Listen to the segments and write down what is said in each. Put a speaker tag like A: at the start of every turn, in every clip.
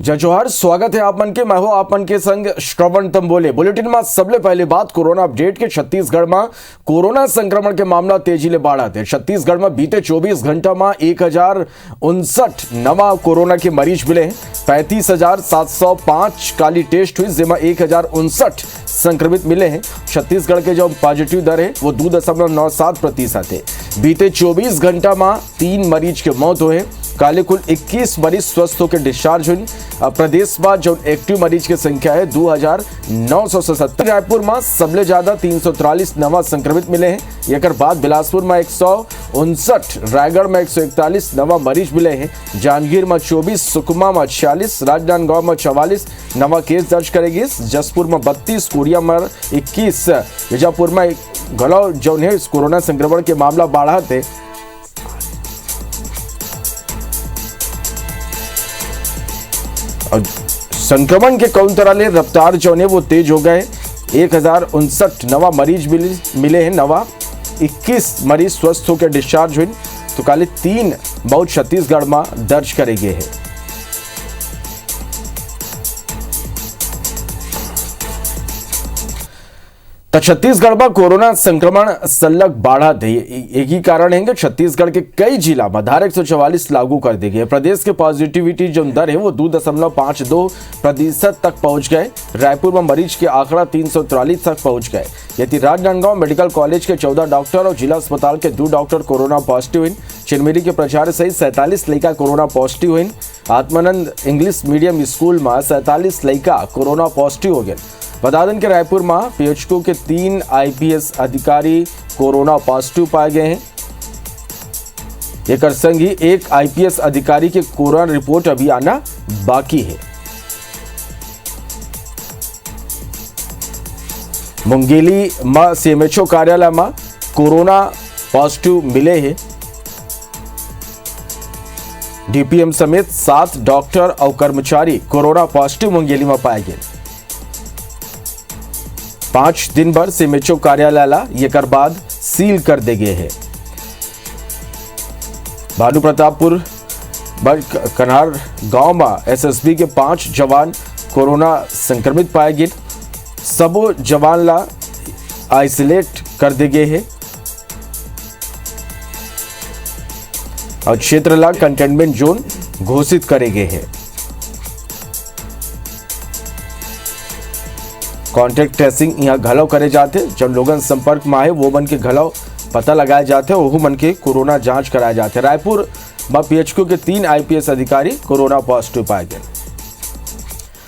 A: जय जोहार, स्वागत है आप मन के। मैं हूं आप मन के संग श्रवण तंबोले। बुलेटिन में सबले पहले बात कोरोना अपडेट के। छत्तीसगढ़ में कोरोना संक्रमण के मामला तेजी ले बढ़ा थे। छत्तीसगढ़ में बीते 24 घंटा में 1059 नवा कोरोना के मरीज मिले हैं। 35,705 काली टेस्ट हुई, जिसमें 1059 संक्रमित मिले हैं। छत्तीसगढ़ के जो पॉजिटिव दर है वो 2.97% है। बीते 24 घंटा में 3 मरीज के मौत हुए। काले कुल 21 मरीज स्वस्थ होकर डिस्चार्ज हुई। प्रदेश में जो एक्टिव मरीज की संख्या है 2,977। रायपुर में सबले ज्यादा 343 नवा संक्रमित मिले हैं। एक बाद बिलासपुर में 159, रायगढ़ में 141 नवा मरीज मिले हैं। जांजगीर में 24, सुकमा में 46, राजनांदगांव में 44 नवा केस दर्ज करेगी। जसपुर में 32, कोरिया में 21, बीजापुर में घलौ जो है कोरोना संक्रमण के मामला बढ़ा थे। संक्रमण के कौन तरह ले रफ्तार जो है वो तेज हो गए। 1059 नवा मरीज मिले हैं। नवा 21 मरीज स्वस्थ होकर डिस्चार्ज हुए। तो काले 3 मौत छत्तीसगढ़ में दर्ज करे गए हैं। तो छत्तीसगढ़ में कोरोना संक्रमण सलग बढ़ा थे। एक ही कारण है कि छत्तीसगढ़ के कई जिला में धारा 144 लागू कर दी गई। प्रदेश के पॉजिटिविटी जो दर है वो 2.52% तक पहुंच गए। रायपुर में मरीज के आंकड़ा 343 तक पहुंच गए। यदि राजनांदगांव मेडिकल कॉलेज के 14 डॉक्टर और जिला अस्पताल के 2 डॉक्टर कोरोना पॉजिटिव हुए। चिरमिरी के प्राचार्य सहित 47 लड़का कोरोना पॉजिटिव हुए। आत्मानंद इंग्लिश मीडियम स्कूल में 47 लड़का कोरोना पॉजिटिव हो गए। बता दें कि रायपुर में पीएचक्यू के 3 आईपीएस अधिकारी कोरोना पॉजिटिव पाए गए हैं। एक संग ही 1 आईपीएस अधिकारी के कोरोना रिपोर्ट अभी आना बाकी है। मुंगेली में सीएमएचओ कार्यालय में कोरोना पॉजिटिव मिले हैं। डीपीएम समेत 7 डॉक्टर और कर्मचारी कोरोना पॉजिटिव मुंगेली में पाए गए। 5 दिन भर सीएमएचओ कार्यालय एक बाद सील कर दे गए हैं। भानु प्रतापपुर कन्हार गांव में एसएसबी के 5 जवान कोरोना संक्रमित पाए गए। सब जवान ला आइसोलेट कर दे गए हैं और क्षेत्र ला कंटेनमेंट जोन घोषित करे गए हैं। कॉन्टैक्ट ट्रेसिंग यहाँ घलव करे जाते। जब लोगन संपर्क में आए वो मन के घलव पता लगाए जाते, वो मन के कोरोना जांच कराए जाते। रायपुर में पीएचक्यू के 3 आईपीएस अधिकारी कोरोना पॉजिटिव पाए गए।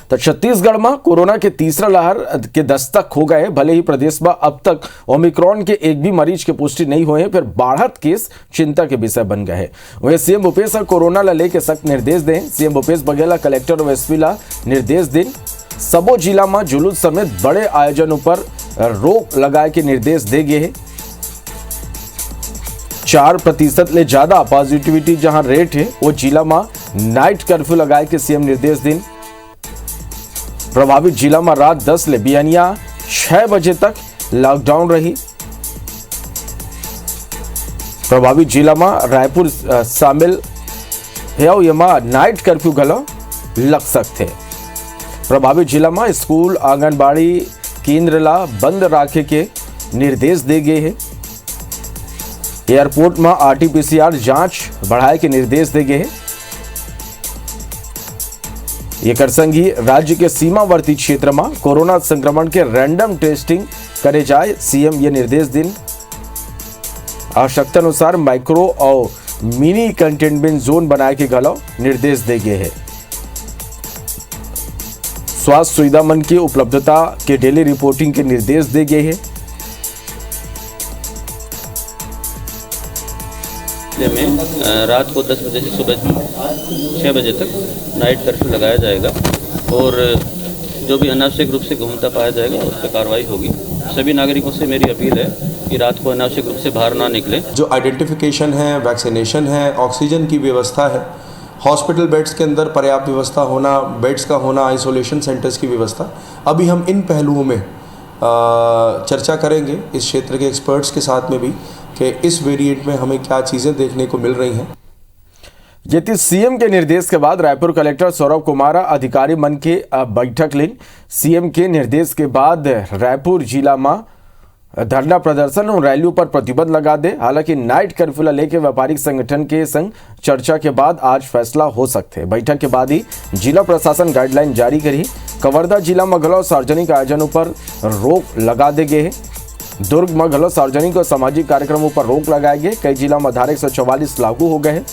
A: तो छत्तीसगढ़ में कोरोना के तीसरा लहर के दस्तक हो गए। भले ही प्रदेश में अब तक ओमिक्रॉन के एक भी मरीज की पुष्टि नहीं हुए हैं, फिर बढ़त केस चिंता के विषय बन गए हैं। वहीं सीएम भूपेश कोरोना ला लेके सख्त निर्देश दें। सीएम भूपेश बघेल कलेक्टर और एसपी ला निर्देश दें। सबो जिला में जुलूस समेत बड़े आयोजनों पर रोक लगाए के निर्देश दे गए हैं। 4% ले ज्यादा पॉजिटिविटी जहां रेट है वो जिला में नाइट कर्फ्यू लगाए के सीएम निर्देश दें। प्रभावित जिला में रात 10 ले बिहानिया 6 बजे तक लॉकडाउन रही। प्रभावित जिला में रायपुर शामिल है। यमा नाइट कर्फ्यू गलो लग सकते। प्रभावित जिला में स्कूल आंगनबाड़ी केंद्र ला बंद रखे के निर्देश दे गए हैं। एयरपोर्ट में आरटीपीसीआर जांच बढ़ाए के निर्देश दे गए हैं। एक संग ही राज्य के सीमावर्ती क्षेत्र में कोरोना संक्रमण के रैंडम टेस्टिंग करे जाए। सीएम ये निर्देश दें। आवश्यकता अनुसार माइक्रो और मिनी कंटेनमेंट जोन बनाए के गलव निर्देश दे गए हैं। स्वास्थ्य सुविधा मन की उपलब्धता के डेली रिपोर्टिंग के निर्देश दिए गए हैं।
B: में रात को 10 बजे से सुबह 6 बजे तक नाइट कर्फ्यू लगाया जाएगा और जो भी अनावश्यक रूप से घूमता पाया जाएगा उस पर कार्रवाई होगी। सभी नागरिकों से मेरी अपील है कि रात को अनावश्यक रूप से बाहर ना निकलें।
C: जो आइडेंटिफिकेशन है, वैक्सीनेशन है, ऑक्सीजन की व्यवस्था है, हॉस्पिटल बेड्स के अंदर पर्याप्त व्यवस्था होना, बेड्स का होना, आइसोलेशन सेंटर्स की व्यवस्था, अभी हम इन पहलुओं में चर्चा करेंगे इस क्षेत्र के एक्सपर्ट्स के साथ में भी कि इस वेरिएंट में हमें क्या चीज़ें देखने को मिल रही हैं।
A: ये थी सीएम के निर्देश के बाद रायपुर कलेक्टर सौरभ कुमार अधिकारी मन के बैठक ली। सीएम के निर्देश के बाद रायपुर जिला में धरना प्रदर्शन और रैलियों पर प्रतिबंध लगा दे। हालांकि नाइट कर्फ्यू लेके व्यापारिक संगठन के संग चर्चा के बाद आज फैसला हो सकते। बैठक के बाद ही जिला प्रशासन गाइडलाइन जारी करी। कवर्धा जिला में घलो सार्वजनिक आयोजनों पर रोक लगा दे गए। दुर्ग में घलो सार्वजनिक और सामाजिक कार्यक्रमों पर रोक लगाए गए। कई जिला में धारा 144 लागू हो गए।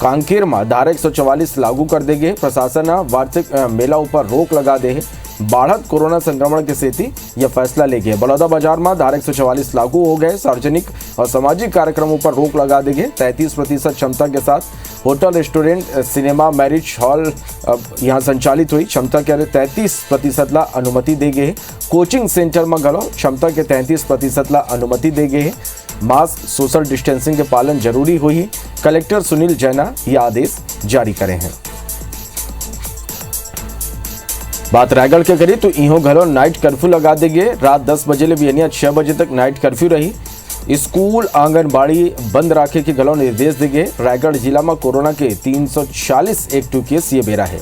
A: कांकेर में धारा 144 लागू कर दे गए। प्रशासन वार्षिक मेला पर रोक लगा दे। बढ़त कोरोना संक्रमण के स्थिति यह फैसला ले गए। बलौदा बाजार में धारा 144 लागू हो गए। सार्वजनिक और सामाजिक कार्यक्रमों पर रोक लगा दी गई। 33% क्षमता के साथ hotel, restaurant, cinema, marriage hall यहाँ संचालित हुई। क्षमता के 33% ला अनुमति दी गई। कोचिंग सेंटर में घलो क्षमता के 33% ला अनुमति दी गई। मास्क, सोशल डिस्टेंसिंग के पालन जरूरी हुई। कलेक्टर सुनील जैना ये आदेश जारी करे हैं। बात रायगढ़ के करी तो इहो घरों नाइट कर्फ्यू लगा दे गए। रात 10 बजे ले बिहनिया 6 बजे तक नाइट कर्फ्यू रही। स्कूल, आंगनबाड़ी बंद रखे के घलों निर्देश दे गए। रायगढ़ जिला में कोरोना के 340 एक्टिव केस ये बेरा है।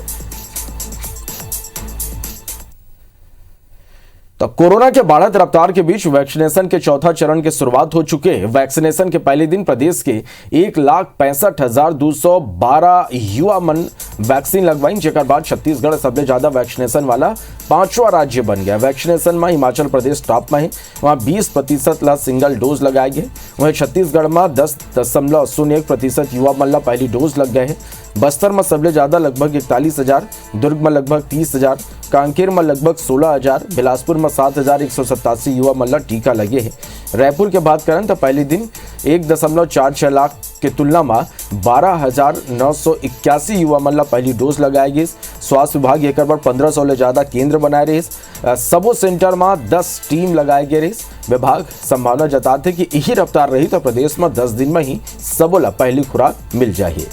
A: तो कोरोना के बढ़त रफ्तार के बीच वैक्सीनेशन के चौथा चरण की शुरुआत हो चुके हैं। वैक्सीनेशन के पहले दिन प्रदेश के 1,65,212 युवा मन वैक्सीन लगवाई, जेकर बाद छत्तीसगढ़ सबसे ज्यादा वैक्सीनेशन वाला 5वां राज्य बन गया। वैक्सीनेशन में हिमाचल प्रदेश टॉप में है। वहां 20% ला सिंगल डोज लगाए गए। वहीं छत्तीसगढ़ में 10.01% युवा मन ला पहली डोज लग गए हैं। बस्तर में सबसे ज्यादा लगभग 41,000, दुर्ग में लगभग 30,000, कांकेर में लगभग 16,000, बिलासपुर में 7,187 युवा मन ला टीका लगे हैं। रायपुर के बात करें तो पहले दिन 1.46 लाख के तुलना में 12,981 युवा मन ला पहली डोज लगाई गई। स्वास्थ्य विभाग एक बार 1500 ले ज्यादा केंद्र बनाए रहे। सबो सेंटर में 10 टीम लगाए गए रहे। विभाग संभावना जताते कि यही रफ्तार रही तो प्रदेश में 10 दिन में ही सबो ला पहली खुराक मिल जाए।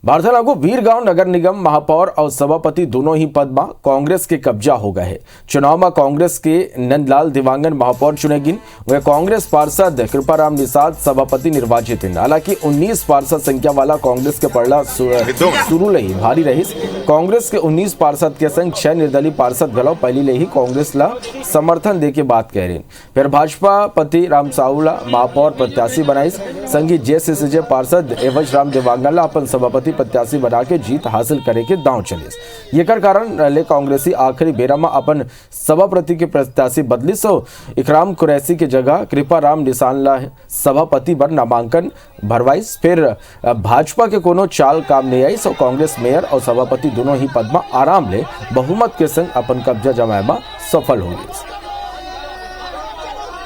A: बारथला को वीरगांव नगर निगम महापौर और सभापति दोनों ही पद में कांग्रेस के कब्जा हो गए हैं। चुनाव में कांग्रेस के नंदलाल देवांगन महापौर चुने गए। वह कांग्रेस पार्षद कृपाराम निषाद सभापति निर्वाचित हैं। हालांकि 19 पार्षद संख्या वाला कांग्रेस के पड़ला शुरू ले ही भारी रही। कांग्रेस के 19 पार्षद के संग 6 निर्दलीय पार्षद गलो पहली ले ही कांग्रेस ला समर्थन दे के बात कह रहे। फिर भाजपा पति राम साहुला महापौर प्रत्याशी बनाई। संगी जेसीसीजे पार्षद एवज राम देवांगन ला अपन सभापति प्रत्याशी बना के जीत हासिल करे के दांव चले। ये कारण ले कांग्रेसी आखिरी बेरा में अपन सभापति के प्रत्याशी बदली। सो इकराम कुरैशी के जगह कृपाराम निशान ला सभापति पर नामांकन भरवाइस। फिर भाजपा के कोनो चाल काम नहीं आई। सो कांग्रेस मेयर और सभापति दोनों ही पद में आराम ले बहुमत के संग अपन कब्जा जमाए में सफल हो गई।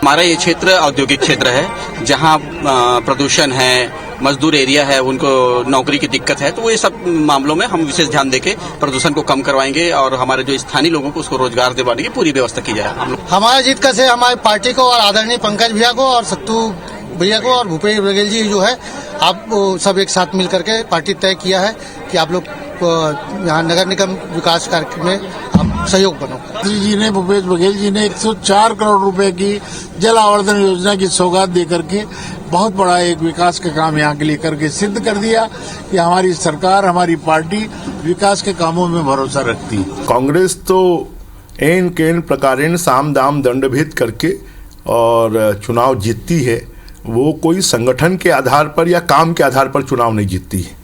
D: हमारा ये क्षेत्र औद्योगिक क्षेत्र है, जहाँ प्रदूषण है, मजदूर एरिया है, उनको नौकरी की दिक्कत है। तो वो ये सब मामलों में हम विशेष ध्यान देके प्रदूषण को कम करवाएंगे और हमारे जो स्थानीय लोगों को उसको रोजगार दिलाने की पूरी व्यवस्था की जाए। हम लोग
E: हमारा जीत का श्रेय हमारी पार्टी को और आदरणीय पंकज भैया को और सत्तू भैया को और भूपेश बघेल जी जो है, आप सब एक साथ मिल करके पार्टी तय किया है कि आप लोग यहाँ नगर निगम विकास कार्यक्रम में आप सहयोग बनो।
F: जी ने भूपेश बघेल जी ने 104 करोड़ रुपए की जल आवर्धन योजना की सौगात देकर के बहुत बड़ा एक विकास का काम यहाँ के लिए करके सिद्ध कर दिया कि हमारी सरकार, हमारी पार्टी विकास के कामों में भरोसा रखती है।
G: कांग्रेस तो एन केन प्रकारेण साम दाम दंड भेद करके और चुनाव जीतती है। वो कोई संगठन के आधार पर या काम के आधार पर चुनाव नहीं जीतती है।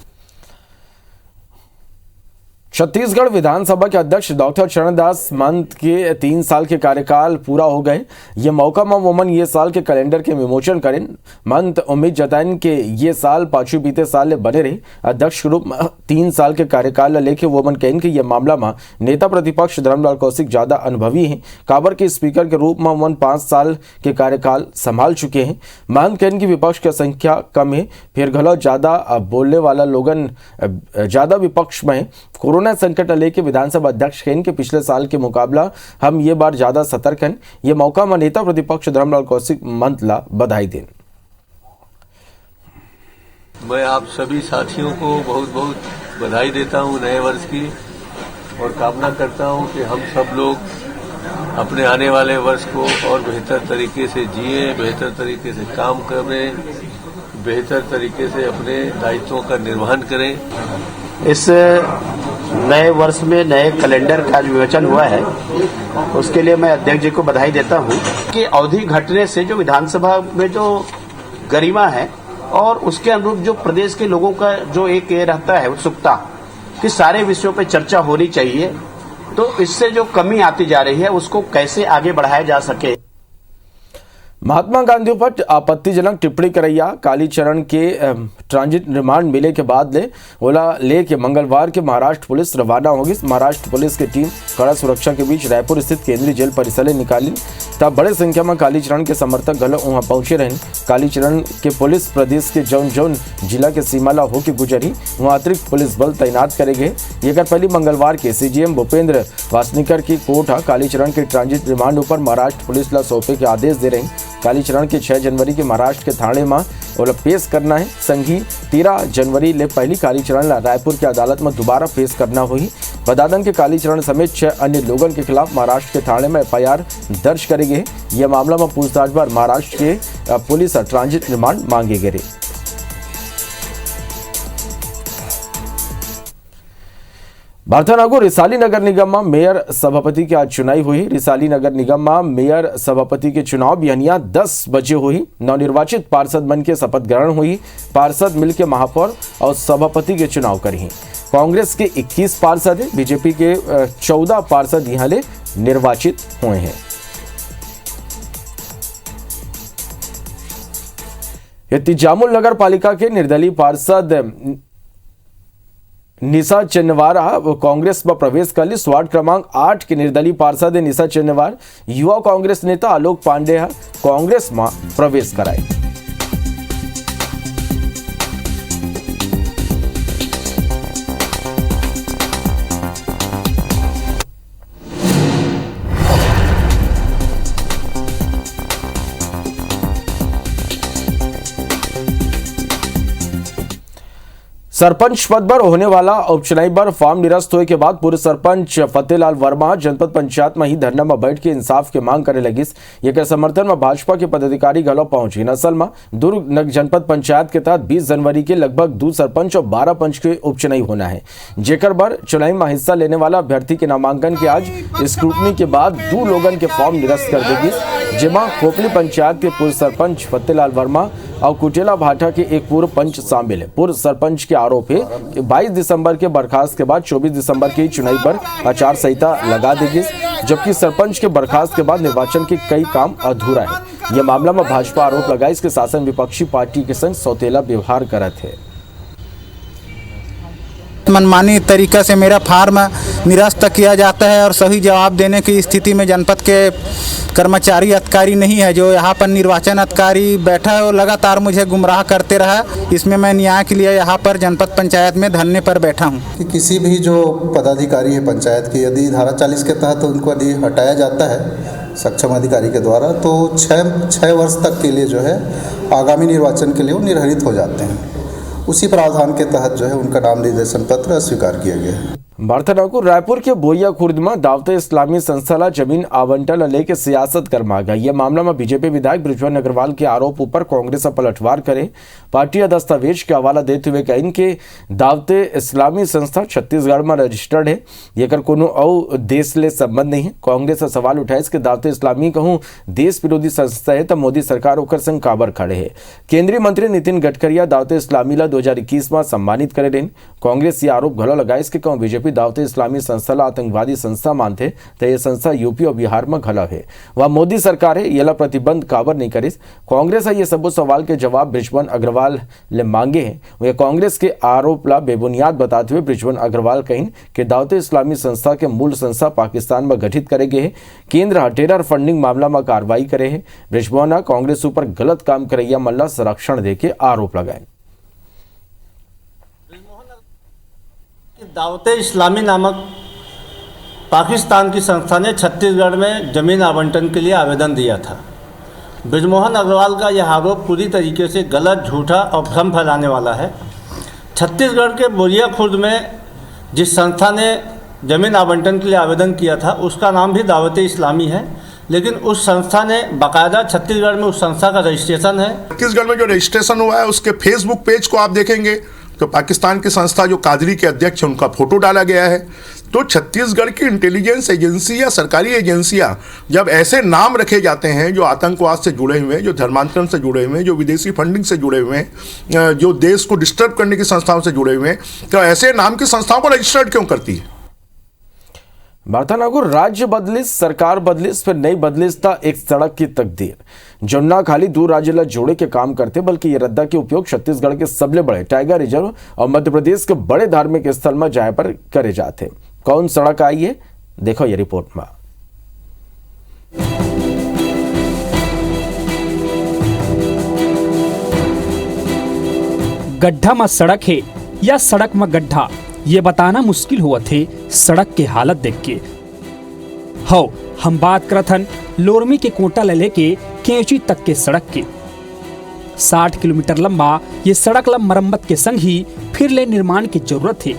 A: छत्तीसगढ़ विधानसभा के अध्यक्ष डॉक्टर चरणदास महंत के 3 साल के कार्यकाल पूरा हो गए। ये मौका में वोमन ये साल के कैलेंडर के विमोचन करें। महंत उम्मीद जताइन के ये साल पाछू बीते साल ले बने रहे। अध्यक्ष के रूप में 3 साल के कार्यकाल लेके वोमन कहें कि यह मामला में नेता प्रतिपक्ष धर्मलाल कौशिक ज्यादा अनुभवी हैं। काबर के स्पीकर के रूप में वोमन 5 साल के कार्यकाल संभाल चुके हैं। महंत कहें कि विपक्ष की संख्या कम है, फिर घलो ज्यादा बोलने वाला लोगन ज्यादा विपक्ष में है। कोरोना संकट लेके विधानसभा अध्यक्ष कहें कि पिछले साल के मुकाबला हम ये बार ज्यादा सतर्क हैं। ये मौका में नेता प्रतिपक्ष धर्मलाल कौशिक महंत ला बधाई दें।
H: मैं आप सभी साथियों को बहुत बहुत बधाई देता हूं नए वर्ष की, और कामना करता हूं कि हम सब लोग अपने आने वाले वर्ष को और बेहतर तरीके से जिए, बेहतर तरीके से काम करें, बेहतर तरीके से अपने दायित्वों का निर्वहन करें।
I: इस नए वर्ष में नए कैलेंडर का विवेचन हुआ है, उसके लिए मैं अध्यक्ष जी को बधाई देता हूं कि अवधि घटने से जो विधानसभा में जो गरिमा है और उसके अनुरूप जो प्रदेश के लोगों का जो एक ये रहता है उत्सुकता कि सारे विषयों पर चर्चा होनी चाहिए, तो इससे जो कमी आती जा रही है उसको कैसे आगे बढ़ाया जा सके।
A: महात्मा गांधी पर आपत्तिजनक टिप्पणी करैया कालीचरण के ट्रांजिट रिमांड मिले के बाद ले के मंगलवार के महाराष्ट्र पुलिस रवाना होगी। महाराष्ट्र पुलिस की टीम कड़ा सुरक्षा के बीच रायपुर स्थित केंद्रीय जेल परिसर निकाली, तब बड़े संख्या में कालीचरण के समर्थक गल वहां पहुंचे रहे। कालीचरण के पुलिस प्रदेश के जौन जिला के सीमाला होकर गुजरी, वहां अतिरिक्त पुलिस बल तैनात करे गए। ये पहली मंगलवार के सीजीएम भूपेंद्र वासनीकर की कोर्ट कालीचरण के ट्रांजिट रिमांड पर महाराष्ट्र पुलिस ला सौंपे के आदेश दे रही। कालीचरण के 6 जनवरी के महाराष्ट्र के थाने में पेश करना है। संघी 13 जनवरी ले पहली कालीचरण रायपुर की अदालत में दोबारा पेश करना हुई। बता दें कि कालीचरण समेत 6 अन्य लोगों के खिलाफ महाराष्ट्र के थाने में एफआईआर दर्ज करे गए। यह मामला में पूछताछ पर महाराष्ट्र के पुलिस ट्रांजिट रिमांड मांगे गए। भारतनगर रिसाली नगर निगम में मेयर सभापति की आज चुनाई हुई। रिसाली नगर निगम में मेयर सभापति के चुनाव बिहनिया 10 बजे हुई। नवनिर्वाचित पार्षद बन के शपथ ग्रहण हुई। पार्षद मिलके महापौर और सभापति के चुनाव करी। कांग्रेस के 21 पार्षद हैं, बीजेपी के 14 पार्षद यहाँ ले निर्वाचित हुए हैं। तिजामुल नगर पालिका के निर्दलीय पार्षद निशा चन्नवार कांग्रेस में प्रवेश कर ली। वार्ड क्रमांक 8 के निर्दलीय पार्षद निशा चन्नवार युवा कांग्रेस नेता आलोक पांडे कांग्रेस में प्रवेश कराए। सरपंच पद पर होने वाला उपचुनाव पर फॉर्म निरस्त होने के बाद पूर्व सरपंच फतेहलाल वर्मा जनपद पंचायत में ही धरना में बैठ के इंसाफ के मांग करे लगी। एक समर्थन में भाजपा के पदाधिकारी घलो पहुंची। असल में दुर्ग जनपद पंचायत के तहत 20 जनवरी के लगभग 2 सरपंच और 12 पंच के उपचुनाव होना है, जेकर बर चुनाव में हिस्सा लेने वाला अभ्यर्थी के नामांकन के आज स्क्रूटनी के बाद 2 लोगन के फॉर्म निरस्त कर देगी, जिमा खोपली पंचायत के पूर्व सरपंच फतेहलाल वर्मा और कुटेला भाटा के एक पूर्व पंच शामिल है। पूर्व सरपंच के आरोप है कि 22 दिसंबर के बर्खास्त के बाद 24 दिसंबर के चुनाव पर आचार संहिता लगा देगी, जबकि सरपंच के बर्खास्त के बाद निर्वाचन के कई काम अधूरा है। यह मामला में भाजपा आरोप लगाई इसके शासन विपक्षी पार्टी के संग सौतेला व्यवहार करत है।
J: मनमानी तरीका से मेरा फार्म निरस्त किया जाता है और सही जवाब देने की स्थिति में जनपद के कर्मचारी अधिकारी नहीं है। जो यहाँ पर निर्वाचन अधिकारी बैठा है वो लगातार मुझे गुमराह करते रहा। इसमें मैं न्याय के लिए यहाँ पर जनपद पंचायत में धरने पर बैठा हूँ।
K: कि किसी भी जो पदाधिकारी है पंचायत की, यदि धारा 40 के तहत उनको यदि हटाया जाता है सक्षम अधिकारी के द्वारा, तो 6 वर्ष तक के लिए जो है आगामी निर्वाचन के लिए वो निर्हरित हो जाते हैं। उसी प्रावधान के तहत जो है उनका नाम निर्देशन पत्र अस्वीकार किया गया है।
A: भारतनगर रायपुर के बोरिया खुर्द में दावते इस्लामी संस्था ला जमीन आवंटन लेके सियासत गरमा गई। यह मामला में बीजेपी विधायक बृजमोहन अग्रवाल के आरोप ऊपर कांग्रेस पलटवार करे। पार्टी दस्तावेज के हवाला देते हुए कहीं के दावते इस्लामी संस्था छत्तीसगढ़ में रजिस्टर्ड है, ये कोनो और देश ले संबंध नहीं है। कांग्रेस का सवाल उठाए कि दावते इस्लामी कहूँ देश विरोधी संस्था है तो मोदी सरकार ओकर संग काबर खड़े है। केंद्रीय मंत्री नितिन गडकरी दावते इस्लामी ला 2021 में सम्मानित करे रहे। कांग्रेस ये आरोप घलो लगाए कि कहूँ बीजेपी दावते इस्लामी संस्था ला आतंकवादी संस्था मानते तो यह संस्था यूपी और बिहार में घला है। वह मोदी सरकार है ये प्रतिबंध काबर नहीं करिस। कांग्रेस ये सब सवाल के जवाब बृजमोहन अग्रवाल ले मांगे हैं। वह कांग्रेस के आरोप ला बेबुनियाद बताते हुए बृजमोहन अग्रवाल कहीं कि दावते इस्लामी संस्था के मूल संस्था पाकिस्तान में गठित करे गए हैं। केंद्र टेरर फंडिंग मामला में कार्रवाई करे है। बृजमोहन कांग्रेस ऊपर गलत काम करैया मल्ला संरक्षण देके आरोप लगाए।
L: दावते इस्लामी नामक पाकिस्तान की संस्था ने छत्तीसगढ़ में जमीन आवंटन के लिए आवेदन दिया था। बृजमोहन अग्रवाल का यह आरोप पूरी तरीके से गलत, झूठा और भ्रम फैलाने वाला है। छत्तीसगढ़ के बोरिया खुर्द में जिस संस्था ने जमीन आवंटन के लिए आवेदन किया था उसका नाम भी दावते इस्लामी है। लेकिन उस संस्था ने बाकायदा छत्तीसगढ़ में उस संस्था का रजिस्ट्रेशन है।
G: छत्तीसगढ़ में जो रजिस्ट्रेशन हुआ है उसके फेसबुक पेज को आप देखेंगे तो पाकिस्तान की संस्था जो कादरी के अध्यक्ष हैं उनका फोटो डाला गया है। तो छत्तीसगढ़ की इंटेलिजेंस एजेंसी या सरकारी एजेंसियां जब ऐसे नाम रखे जाते हैं जो आतंकवाद से जुड़े हुए हैं, जो धर्मांतरण से जुड़े हुए हैं, जो विदेशी फंडिंग से जुड़े हुए हैं, जो देश को डिस्टर्ब करने की संस्थाओं से जुड़े हुए हैं, तो ऐसे नाम की संस्थाओं को रजिस्टर्ड क्यों करती है?
A: वार्तालागो राज्य बदलिस, सरकार बदलिस, फिर नहीं बदलिस था एक सड़क की तकदीर जो ना खाली दो राज्य ला जोड़े के काम करते बल्कि ये रद्दा के उपयोग छत्तीसगढ़ के सबले बड़े टाइगर रिजर्व और मध्य प्रदेश के बड़े धार्मिक स्थल में जाए पर करे जाते। कौन सड़क आई है देखो ये रिपोर्ट में।
M: गड्ढा में सड़क है या सड़क में गड्ढा, ये बताना मुश्किल हुआ थे सड़क के हालत देख के। हो हम बात करत हन लोरमी के कोटा ले लेके केंची तक के सड़क के। 60 किलोमीटर लंबा ये सड़क ला मरम्मत के संग ही फिर ले निर्माण की जरूरत है।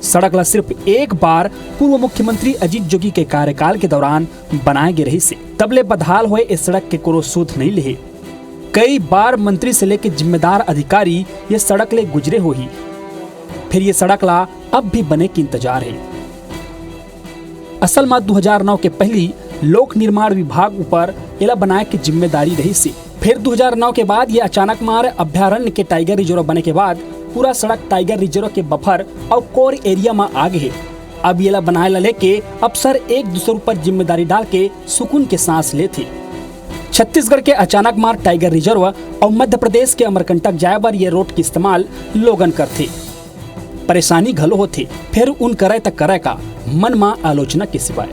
M: सड़क ला सिर्फ एक बार पूर्व मुख्यमंत्री अजीत जोगी के कार्यकाल के दौरान बनाए गए रही से तबले बदहाल हुए इस सड़क के कोनो सूद नहीं ले। कई बार मंत्री से लेके जिम्मेदार अधिकारी ये सड़क ले गुजरे हो ही, फिर ये सड़क ला अब भी बने की इंतजार है। असल में 2009 के पहली लोक निर्माण विभाग ऊपर इला बनाए की जिम्मेदारी रही से। फिर 2009 के बाद ये अचानक मार अभ्यारण्य के टाइगर रिजर्व बने के बाद पूरा सड़क टाइगर रिजर्व के बफर और कोर एरिया में आ गए। अब ये ला बनाए ला लेके अफसर एक दूसरे ऊपर जिम्मेदारी डाल के सुकून के सांस लेते। छत्तीसगढ़ के अचानक मार टाइगर रिजर्व और मध्य प्रदेश के अमरकंटक जाए पर ये रोड के इस्तेमाल लोगन करते। परेशानी घलो होते, फिर उन करे तक करे का मन में आलोचना के सिवाय।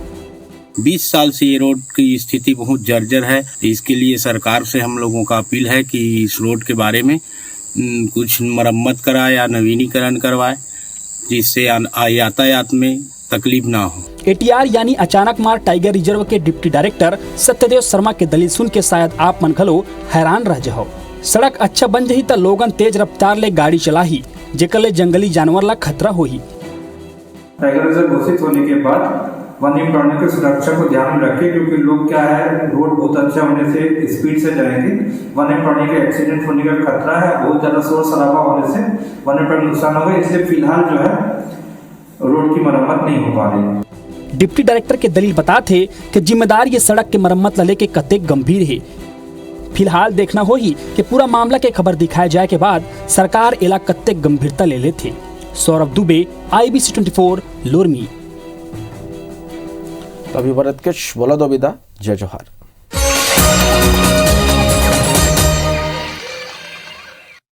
N: 20 साल से ये रोड की स्थिति बहुत जर्जर है। इसके लिए सरकार से हम लोगों का अपील है कि इस रोड के बारे में कुछ मरम्मत कराए या नवीनीकरण करवाए जिससे यातायात में तकलीफ ना हो।
M: एटीआर यानी अचानक मार टाइगर रिजर्व के डिप्टी डायरेक्टर सत्यदेव शर्मा के दलील सुन के शायद आप मन घलो हैरान रह जाओ। सड़क अच्छा बन जही तो लोगन तेज रफ्तार ले गाड़ी चलाही जेकर ले जंगली जानवर ला खतरा होही।
O: टाइगर रिजर्व घोषित होने के बाद वन्य प्राणियों की सुरक्षा को ध्यान में रखे, क्योंकि लोग क्या है रोड बहुत अच्छा होने से स्पीड से जाएंगे, वन्य प्राणी के एक्सीडेंट होने का खतरा है, बहुत ज्यादा शोर शराबा होने से वन्य प्राणी नुकसान होगा, इसलिए फिलहाल जो है रोड की मरम्मत नहीं हो पा रही।
M: डिप्टी डायरेक्टर के दलील बताते कि जिम्मेदार ये सड़क के मरम्मत ला लेके कतेक गंभीर है। फिलहाल देखना हो ही कि पूरा मामला के खबर दिखाए जाए के बाद सरकार इला कतेक गंभीरता ले लेते। सौरभ दुबे, IBC 24, लोरमी।
A: अभी भरत किश बोला दो विदा, जय जोहार।